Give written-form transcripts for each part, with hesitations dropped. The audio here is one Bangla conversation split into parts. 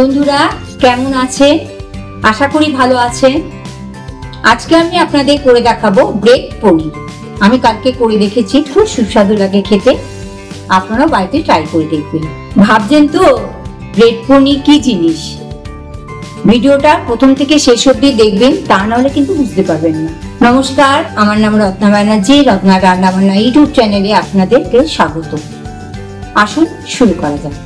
বন্ধুরা কেমন আছেন? আশা করি ভালো আছেন। আজকে আমি আপনাদের করে দেখাবো ব্রেড পনির। আমি কালকে করে দেখেছি, খুব সুস্বাদু লাগে খেতে। আপনারা বাড়িতে ট্রাই করে দেখবেন। ভাবছেন তো ব্রেড পনির কি জিনিস? ভিডিওটা প্রথম থেকে শেষ অবধি দেখবেন, তা নাহলে কিন্তু বুঝতে পারবেন না। নমস্কার, আমার নাম রত্না ব্যানার্জি। রত্না রান্নাবান্না ইউটিউব চ্যানেলে আপনাদেরকে স্বাগত। আসুন শুরু করা যাক।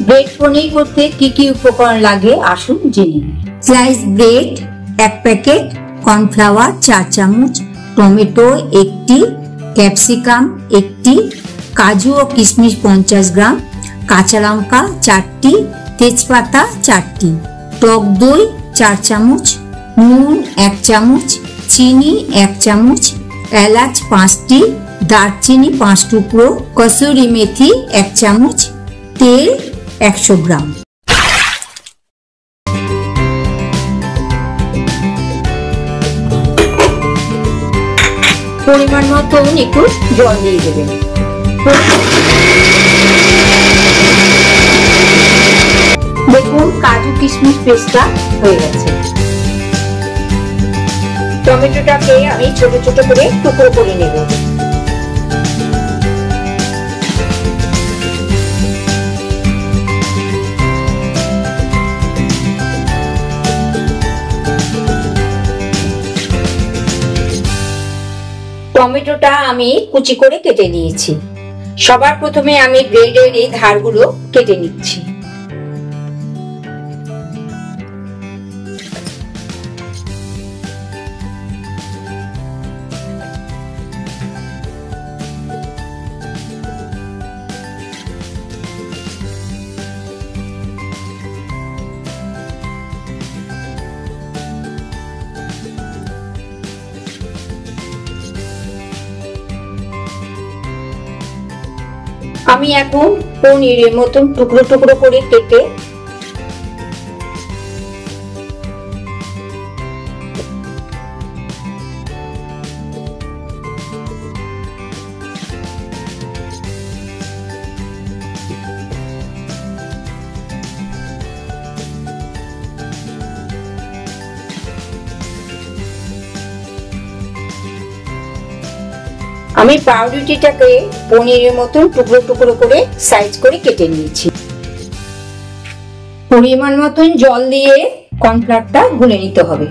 ব্রেড পনির করতে কি কি উপকরণ লাগে আসুন জেনে নিই। স্লাইস ব্রেড 1 প্যাকেট, কর্নফ্লাওয়ার 4 চামচ, টমেটো 1টি, ক্যাপসিকাম 1টি, কাজু ও কিশমিশ 50 গ্রাম, কাঁচা লঙ্কা 4টি, তেজপাতা 4টি, টক দই 4 চামচ, নুন 1 চামচ, চিনি 1 চামচ, এলাচ 5টি, দারচিনি 5 টুকরো, কসুরি মেথি 1 চামচ, তেল 100 গ্রাম। পরিমাণ মতো একটু জল দিয়ে দেবেন। দেখুন কাজু কিশমিশ পেস্টটা হয়ে গেছে। টমেটোটাকে আমি ছোট ছোট করে টুকরো করে নেব। টমেটোটা আমি কুচি করে কেটে নিয়েছি। সবার প্রথমে আমি ব্রেডের এই ধারগুলো কেটে নিচ্ছি। আমি এখন পনিরের মতন টুকরো টুকরো করে কেটে আমি পাউরুটিটাকে পনিরের মতন টুকরো টুকরো করে সাইজ করে কেটে নিয়েছি। পরিমাণ মতন জল দিয়ে কর্নফ্লাওয়ারটা গুলে নিতে হবে।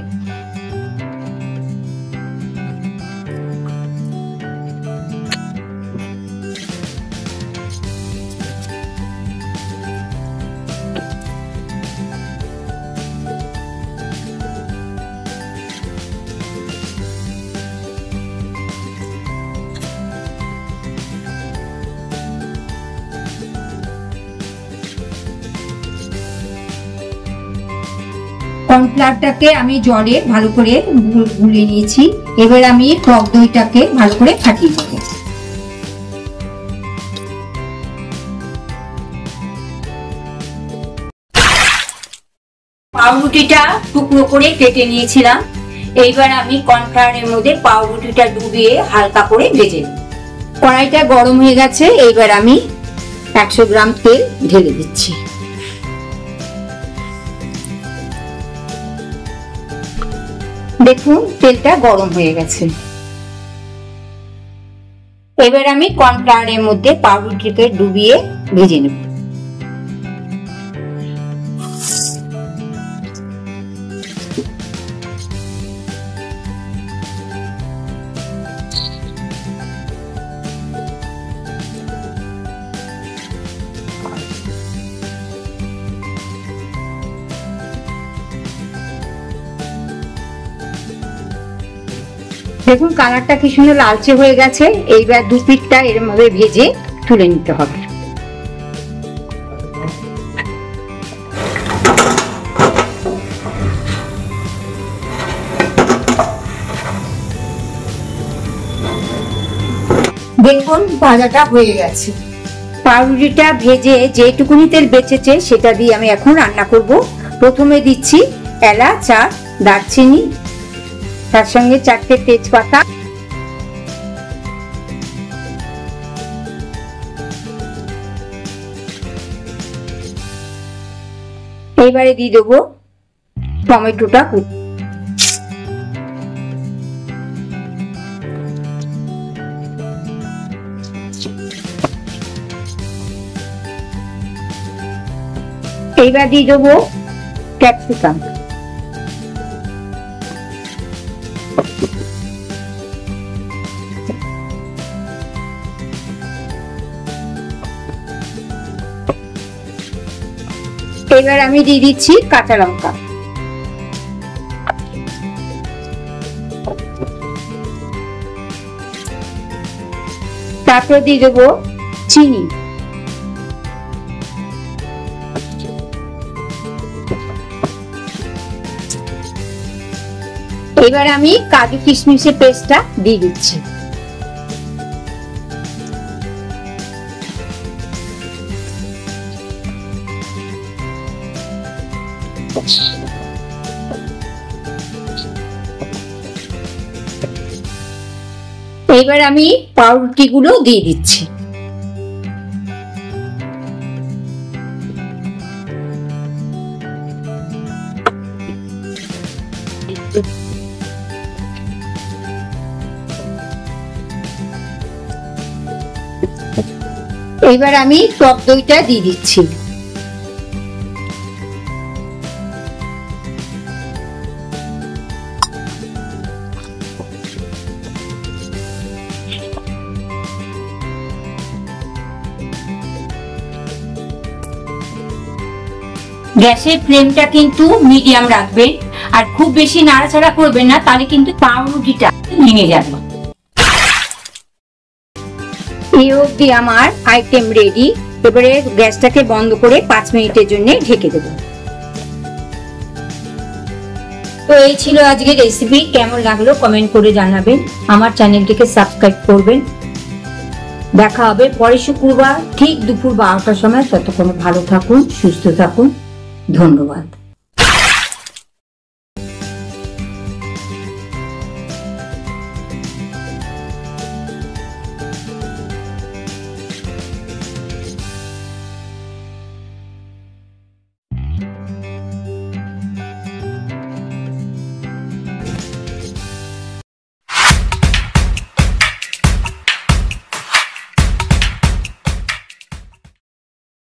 কর্নফ্লাওয়ারটাকে আমি জলে ভালো করে গুলে নিয়েছি। এবার আমি টক দইটাকে ভালো করে ফাটিয়ে নেব। পাউরুটিটা টুকরো করে কেটে নিয়েছিলাম। এইবার আমি কর্নফ্লাওয়ারের মধ্যে পাউরুটিটা ডুবিয়ে হালকা করে ভেজে নেব। কড়াইটা গরম হয়ে গেছে। এইবার আমি 100 গ্রাম তেল ঢেলে দিচ্ছি। দেখুন তেলটা গরম হয়ে গেছে। এবার আমি কর্নফ্লাওয়ারের মধ্যে পাউরুটিকে ডুবিয়ে ভেজে নেব। দেখুন কালারটা কি সুন্দর লালচে হয়ে গেছে। এইবার দু পিঠটা এরকম ভাবে ভেজে তুলে নিতে হবে। দেখুন ভাজাটা হয়ে গেছে। পাউরুটিটা ভেজে যেটুকুনি তেল বেঁচেছে সেটা দিয়ে আমি এখন রান্না করব। প্রথমে দিচ্ছি এলাচ আর দারচিনি, তার সঙ্গে 4টে তেজপাতা, এইবারে দিয়ে দেবো টমেটোটা কুচি। এইবার দিয়ে দেবো ক্যাপসিকাম। এবার আমি দিয়ে দিচ্ছি কাঁচা লঙ্কা। তারপর দিয়ে দেবো চিনি। এবার আমি কাজু কিশমিশের পেস্টটা দিয়ে দিচ্ছি। এবার আমি পাউরুটিগুলো দিয়ে দিচ্ছি। এবার আমি টক দইটা দিয়ে দিচ্ছি। গ্যাসের ফ্লেমটা কিন্তু মিডিয়াম রাখবেন, আর খুব বেশি নাড়াচাড়া করবেন না, তাহলে কিন্তু পাউরুটিটা ভেঙে যাবে। এই অবধি আমার আইটেম রেডি। এবারে গ্যাসটাকে বন্ধ করে 5 মিনিটের জন্য ঢেকে দেব। তো এই ছিল আজকের রেসিপি। কেমন লাগলো কমেন্ট করে জানাবেন। আমার চ্যানেলটিকে সাবস্ক্রাইব করবেন। দেখা হবে পরের শুক্রবার ঠিক দুপুর 12টার সময়। ততক্ষণে ভালো থাকুন, সুস্থ থাকুন। ধন্যবাদ।